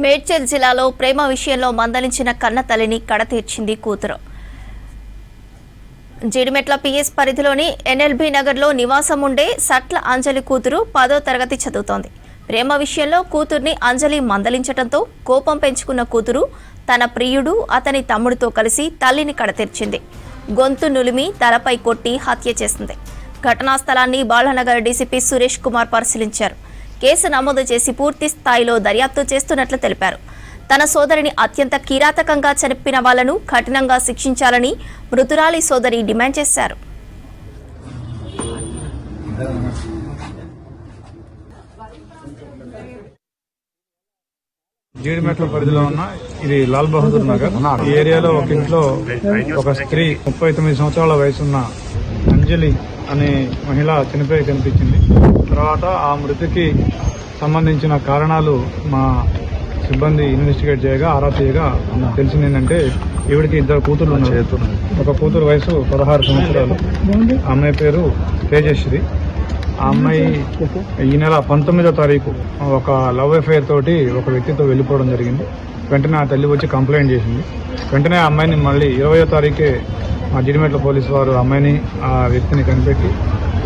మేడ్చల్ జిల్లాలో ప్రేమ విషయంలో మందలించిన కన్న తల్లిని కడతీర్చింది కూతురు. జీడిమెట్ల పిఎస్ పరిధిలోని ఎన్ఎల్బీ నగర్లో నివాసం ఉండే సట్ల అంజలి కూతురు 10వ తరగతి చదువుతోంది. ప్రేమ విషయంలో కూతుర్ని అంజలి మందలించడంతో కోపం పెంచుకున్న కూతురు తన ప్రియుడు అతని తమ్ముడితో కలిసి తల్లిని కడతీర్చింది. గొంతు నులిమి తలపై కొట్టి హత్య చేసింది. ఘటనా స్థలాన్ని బాలానగర్ డీసీపీ సురేష్ కుమార్ పరిశీలించారు. కేసు నమోదు చేసి పూర్తి స్థాయిలో దర్యాప్తు చేస్తున్నట్లు తెలిపారు. తన సోదరిని అత్యంత కిరాతకంగా చంపిన వాళ్లను కఠినంగా శిక్షించాలని మృతురాలి సోదరి డిమాండ్ చేశారు. జీడిమెట్ల పరిధిలో ఉన్న ఇది లాల్ బహదూర్ నగర్. ఈ ఏరియాలో ఒక ఇంట్లో ఒక స్త్రీ 39 సంవత్సరాల వయసున్న అంజలి అనే మహిళ చనిపోయి కనిపించింది. తర్వాత ఆ మృతికి సంబంధించిన కారణాలు మా సిబ్బంది ఇన్వెస్టిగేట్ చేయగా ఆరా చేయగా తెలిసింది ఏంటంటే ఈవిడికి 2 కూతుర్లు ఉన్నారు. ఒక కూతురు వయసు 16 సంవత్సరాలు. ఆ అమ్మాయి పేరు తేజశ్రీ. ఆ అమ్మాయి ఈ నెల 19వ తారీఖు ఒక లవ్ అఫైర్ తోటి ఒక వ్యక్తితో వెళ్ళిపోవడం జరిగింది. వెంటనే ఆ తల్లి వచ్చి కంప్లైంట్ చేసింది. వెంటనే ఆ అమ్మాయిని మళ్ళీ 20వ తారీఖే మా జీడిమెట్ల పోలీసు వారు అమ్మాయిని ఆ వ్యక్తిని కనిపెట్టి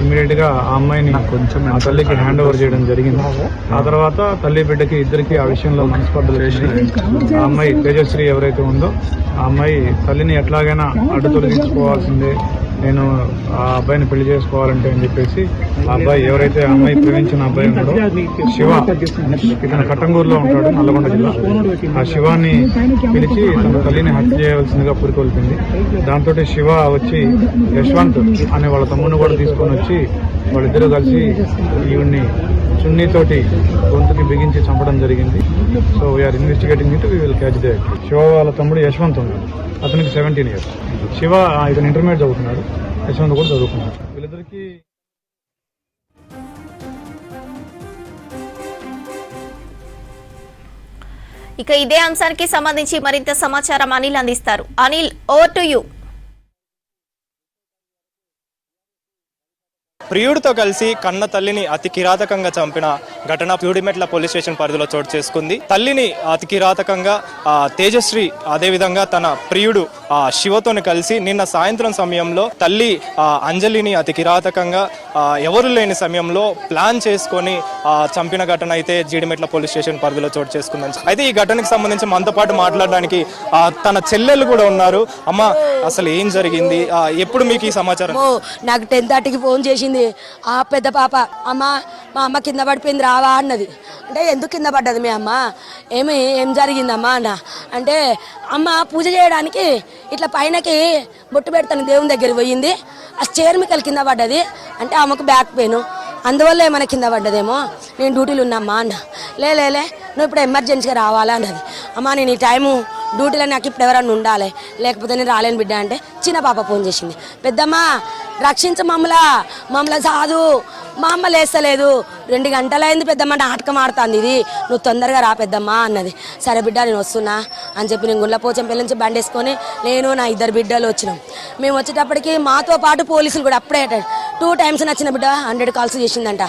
ఇమీడియట్ గా ఆ అమ్మాయిని కొంచెం ఆ తల్లికి హ్యాండ్ ఓవర్ చేయడం జరిగింది. ఆ తర్వాత తల్లి బిడ్డకి ఇద్దరికి ఆ విషయంలో మనస్పర్ధలు వచ్చినాయి. ఆ అమ్మాయి తేజశ్రీ ఎవరైతే ఉందో ఆ అమ్మాయి తల్లిని ఎట్లాగైనా అడ్డు తొలగించుకోవాల్సిందే, నేను ఆ అబ్బాయిని పెళ్లి చేసుకోవాలంటే అని చెప్పేసి ఆ అబ్బాయి ఎవరైతే ఆ అమ్మాయి ప్రేమించిన అబ్బాయి ఉన్నాడో శివ, ఇతను కట్టంగూరులో ఉంటాడు, నల్గొండ జిల్లా. ఆ శివాన్ని పిలిచి తన తల్లిని హత్య చేయవలసిందిగా పురికొల్పింది. దాంతో శివ వచ్చి యశ్వంత్ అనే వాళ్ళ తమ్ముడిని కూడా తీసుకొని వచ్చి వాళ్ళిద్దరూ కలిసి ఈవిడ్ని చున్నీతోటి గొంతుకి బిగించి చంపడం జరిగింది. So we are investigating it, we will catch the act. Shiva వాళ్ళ తమ్ముడు యశ్వంత్ ఉన్నాడు, అతనికి 17 years. శివ ఇతను ఇంటర్మీడియట్ చదువుతున్నాడు, యశ్వంత్ కూడా చదువుకున్నాడు. వీళ్ళిద్దరికి ఇక ఇదే అంశానికి సంబంధించి మరింత సమాచారం అనిల్ అందిస్తారు. Anil, over to you. ప్రియుడితో కలిసి కన్న తల్లిని అతి కిరాతకంగా చంపిన ఘటన జీడిమెట్ల పోలీస్ స్టేషన్ పరిధిలో చోటు చేసుకుంది. తల్లిని అతి కిరాతకంగా తేజశ్రీ అదేవిధంగా తన ప్రియుడు శివతోని కలిసి నిన్న సాయంత్రం సమయంలో తల్లి అంజలిని అతి కిరాతకంగా ఎవరు లేని సమయంలో ప్లాన్ చేసుకొని చంపిన ఘటన అయితే జీడిమెట్ల పోలీస్ స్టేషన్ పరిధిలో చోటు చేసుకుందని. అయితే ఈ ఘటనకు సంబంధించి మనతో పాటు మాట్లాడడానికి తన చెల్లెలు కూడా ఉన్నారు. అమ్మ, అసలు ఏం జరిగింది, ఎప్పుడు మీకు ఈ సమాచారం? నాకు 10:30కి ఫోన్ చేసింది ఆ పెద్ద పాప. అమ్మ, మా అమ్మ కింద పడిపోయింది రావా అన్నది. అంటే ఎందుకు కింద పడ్డది మీ అమ్మ, ఏం జరిగిందమ్మా అన్న అంటే, అమ్మ పూజ చేయడానికి ఇట్లా పైనకి బొట్టు పెడతాను దేవుని దగ్గర పోయింది, ఆ చైర్మికల్ కింద పడ్డది అంటే అమ్మకు బ్యాక్ పెయిన్, అందువల్ల ఏమైనా కింద పడ్డదేమో, నేను డ్యూటీలు ఉన్నామ్మా అన్న. లే నువ్వు ఇప్పుడు ఎమర్జెన్సీగా రావాలా అన్నది. అమ్మ, నేను ఈ టైము డ్యూటీలో నాకు ఇప్పుడు ఎవరన్నా ఉండాలి, లేకపోతే నేను రాలేను బిడ్డ అంటే చిన్న పాప ఫోన్ చేసింది. పెద్దమ్మ రక్షించ మమ్మల్ని సాదు, మా అమ్మ లేస్తలేదు, 2 గంటలైంది పెద్దమ్మ నాటకం ఆడుతుంది, ఇది నువ్వు తొందరగా రా పెద్దమ్మ అన్నది. సరే బిడ్డ నేను వస్తున్నా అని చెప్పి నేను గుండ్లపోచంపల్లి నుంచి బండి వేసుకొని నేను నా 2 బిడ్డలు వచ్చినాం. మేము వచ్చేటప్పటికి మాతో పాటు పోలీసులు కూడా అప్పుడే 2 times నచ్చిన బిడ్డ 100 calls చేసిందంట,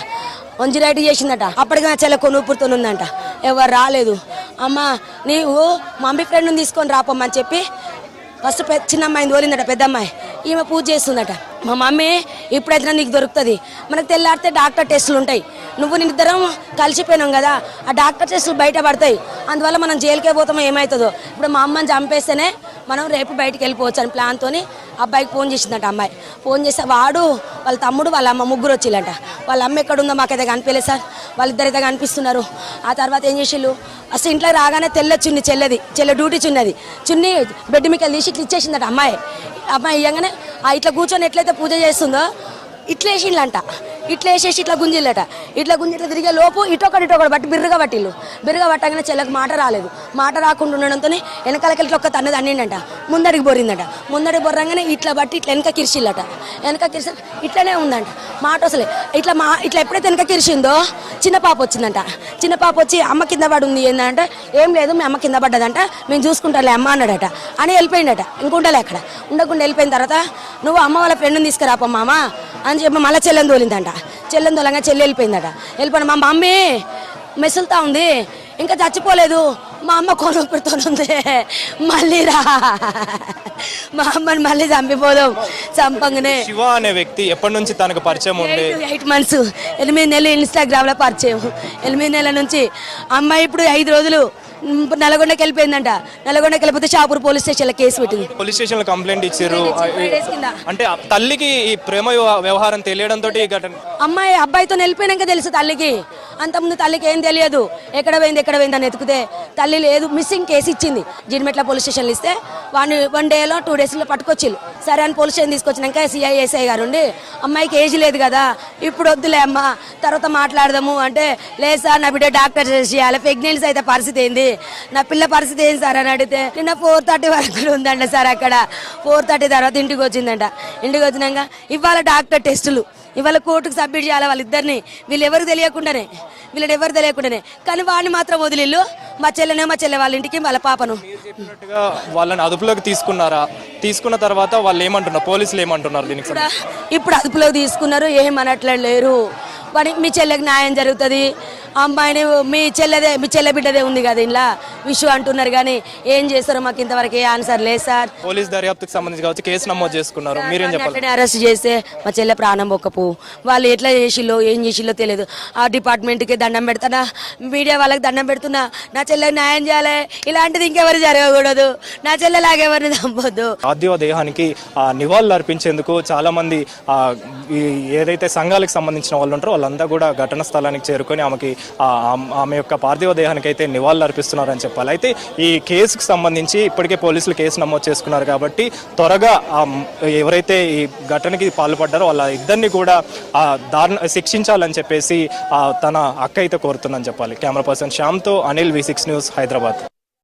108 చేసిందట. అప్పటికి నా చెల్లె కొనుపురుతో ఉందంట, ఎవరు రాలేదు. అమ్మ, నీవు మమ్మీ ఫ్రెండ్ని తీసుకొని రాపమ్మని చెప్పి ఫస్ట్ చిన్న అమ్మాయిని తోలిందట, పెద్ద అమ్మాయి ఈమె పూజ చేస్తుందట. మా మమ్మీ ఇప్పుడైతే నీకు దొరుకుతుంది, మనకు తెల్లారితే డాక్టర్ టెస్టులు ఉంటాయి, నువ్వు నిద్దరం కలిసిపోయినాం కదా, ఆ డాక్టర్ టెస్టులు బయట పడతాయి, అందువల్ల మనం జైలుకే పోతామో ఏమవుతుందో, ఇప్పుడు మా అమ్మని చంపేస్తేనే మనం రేపు బయటికి వెళ్ళిపోవచ్చు అని ప్లాన్తో అబ్బాయికి ఫోన్ చేసిందట. అమ్మాయి ఫోన్ చేస్తే వాడు వాళ్ళ తమ్ముడు వాళ్ళ అమ్మ ముగ్గురు వచ్చిళ్ళంట. వాళ్ళ అమ్మ ఎక్కడుందో మాకైతే కనిపించలేదు సార్, వాళ్ళిద్దరైతే కనిపిస్తున్నారు. ఆ తర్వాత ఏం చేసిళ్ళు, అసలు ఇంట్లో రాగానే తెల్ల చెల్లె డ్యూటీ చున్నీ బెడ్ మీకు తీసి ఇట్లా ఇచ్చేసిందట. అమ్మాయి ఇవ్వగానే ఇట్లా కూర్చొని ఎట్లయితే పూజ చేస్తుందో ఇట్లా వేసిండ్లంట, ఇట్లా వేసేసి ఇట్లా గుంజిల్లట. ఇట్లా తిరిగే లోపు ఇటొకటి బట్టి బిర్రగా పట్టగానే చెల్లెకు మాట రాలేదు. మాట రాకుండా ఉండడంతో వెనకాలకి ఇట్లా ఒక్క తన్నది అన్నిండంట, ముందడికి బొర్రిందంట. ముందడికి బొర్రంగానే ఇట్లా బట్టి ఇట్లా వెనక కిరిసిల్లట. వెనక కిరిసి ఇట్లనే ఉందంట, మాట అసలే ఇట్లా ఎప్పుడైతే వెనక కిరిసిందో చిన్న పాప వచ్చిందంట. చిన్న పాప వచ్చి అమ్మ కింద పడి ఉంది ఏంటంటే, ఏం లేదు మీ అమ్మ కింద పడ్డదంట, మేము చూసుకుంటాలే అమ్మ అన్నాడట. అని వెళ్ళిపోయిందట. ఇంకుంటలే అక్కడ ఉండకుండా వెళ్ళిపోయిన తర్వాత నువ్వు అమ్మ వాళ్ళ ఫ్రెండ్ని తీసుకురాపమ్మ అని చెప్పి మళ్ళీ చెల్లెని తోలిందంట. చెల్లెని తోలంగా చెల్లి వెళ్ళిపోయిందట. వెళ్ళిపోయిన మా మమ్మీ మెసులుతా ఉంది, ఇంకా చచ్చిపోలేదు, మా అమ్మ కొనుక్కుతోనుంది మళ్ళీ రా, మా అమ్మని మళ్ళీ చంపిపోదాం, చంపంగానే. శివ అనే వ్యక్తి ఎప్పటి నుంచి తనకు పరిచయం ఉండే? 8 months, 8 నెలలు ఇన్స్టాగ్రామ్ లో పరిచయం. 8 నెలల నుంచి అమ్మాయి ఇప్పుడు 5 రోజులు నల్గొండకి వెళ్ళిపోయిందంట. నల్గొండకి వెళ్ళిపోతే షాపూర్ పోలీస్ స్టేషన్ లో కేసు పెట్టింది. పోలీస్ స్టేషన్ లో కంప్లైంట్ ఇచ్చారు. 5 days కింద. అంటే ఆ తల్లికి ఈ ప్రేమ వ్యవహారం తెలియడంతో ఈ ఘటన. అమ్మాయి అబ్బాయితో వెళ్ళిపోయినాక తెలుసు తల్లికి, అంతకుముందు తల్లికి ఏం తెలియదు. ఎక్కడ పోయింది అని ఎత్తుకుతే తల్లి లేదు, మిస్సింగ్ కేసు ఇచ్చింది. జిడిమెట్ల పోలీస్ స్టేషన్లో ఇస్తే వాడిని 1 dayలో 2 daysలో పట్టుకొచ్చిళ్ళు. సరే అని పోలీస్ స్టేషన్ తీసుకొచ్చినాక సిఐ ఎస్ఐ గారు ఉండి అమ్మాయికి ఏజ్ లేదు కదా, ఇప్పుడు వద్దులే అమ్మ తర్వాత మాట్లాడదాము అంటే, లేదు సార్ నా బిడ్డ డాక్టర్ చేయాలి, ప్రెగ్నెన్సీ అయితే పరిస్థితి ఏంది, నా పిల్ల పరిస్థితి ఏంటి సార్ అని అడిగితే, నిన్న 4:30 వరకు ఉందంట సార్ అక్కడ. 4:30 తర్వాత ఇంటికి వచ్చిందంట. ఇంటికి వచ్చినాక ఇవాళ డాక్టర్ టెస్టులు, ఇవాళ కోర్టుకు సబ్మిట్ చేయాలి వాళ్ళిద్దరిని. వీళ్ళు ఎవరు తెలియకుండానే కానీ వాడిని మాత్రం వదిలిళ్ళు. మా చెల్లె వాళ్ళ ఇంటికి వాళ్ళ పాపను చెప్పినట్టుగా వాళ్ళని అదుపులోకి తీసుకున్నారా? తీసుకున్న తర్వాత వాళ్ళు ఏమంటున్నారు, పోలీసులు ఏమంటున్నారు దీనికి? ఇప్పుడు అదుపులోకి తీసుకున్నారు, ఏమనట్లేరు. వాడి మీ చెల్లెకి న్యాయం జరుగుతుంది, అమ్మాయిని మీ చెల్లె బిడ్డదే ఉంది కదా ఇలా విషయం అంటున్నారు, కానీ ఏం చేస్తారో మాకు ఇంతవరకు ఏ ఆన్సర్ లేదు సార్. పోలీస్ దర్యాప్తుకు సంబంధించి కావచ్చు కేసు నమోదు చేసుకున్నారు, మీరేం చెప్పాలి? అరెస్ట్ చేస్తే మా చెల్లె ప్రాణం ఒక్కపో. వాళ్ళు ఎట్లా చేసిల్లో ఏం చేసిల్లో తెలియదు. ఆ డిపార్ట్మెంట్కి దండం పెడతానా, మీడియా వాళ్ళకి దండం పెడుతున్నా, నా చెల్లెకి న్యాయం చేయాలి. ఇలాంటిది ఇంకెవరు జరగకూడదు, నా చెల్లెలాగెవరిని చంపొద్దు. పార్థివ దేహానికి నివాళులు అర్పించేందుకు చాలా మంది ఏదైతే సంఘాలకు సంబంధించిన వాళ్ళు ఉంటారో వాళ్ళంతా కూడా ఘటన స్థలానికి చేరుకొని ఆమె యొక్క పార్థివ దేహానికి అయితే నివాళులు అర్పిస్తున్నారని చెప్పాలి. అయితే ఈ కేసుకు సంబంధించి ఇప్పటికే పోలీసులు కేసు నమోదు చేసుకున్నారు కాబట్టి త్వరగా ఎవరైతే ఈ ఘటనకి పాల్పడ్డారో వాళ్ళ ఇద్దరిని కూడా శిక్షించాలని చెప్పేసి తన అక్క అయితే కోరుతుందని చెప్పాలి. కెమెరా పర్సన్ శ్యామ్తో అనిల్, V6 న్యూస్, హైదరాబాద్.